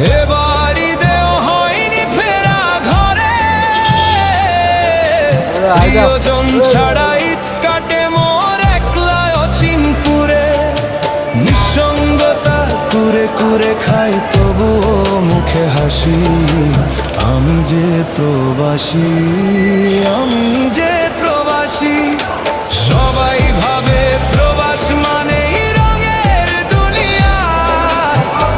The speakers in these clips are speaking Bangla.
এবার ঈদেও হয়নি ফেরা ঘরে, প্রিয়জন ছাড়া ঈদ কাটে মোর একলা অচিনপুরে। নিঃসঙ্গতা কুরে কুরে খাই তবুও মুখে হাসি, আমি যে প্রবাসী, আমি যে প্রবাসী। সবাই ভাবে প্রবাস মানেই রঙের দুনিয়া,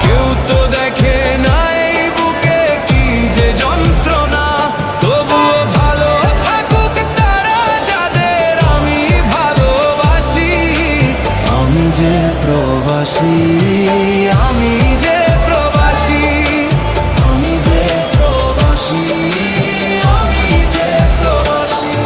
কেউ তো দেখে না এই বুকে কি যে যন্ত্রণা। তবুও ভালো থাকুক তারা যাদের আমি ভালোবাসি, আমি যে প্রবাসী, আমি যে প্রবাসী, আমি যে প্রবাসী, আমি যে প্রবাসী।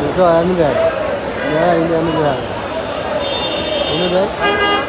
Ini dah, ini dah. Ya, ini dah. Ini dah.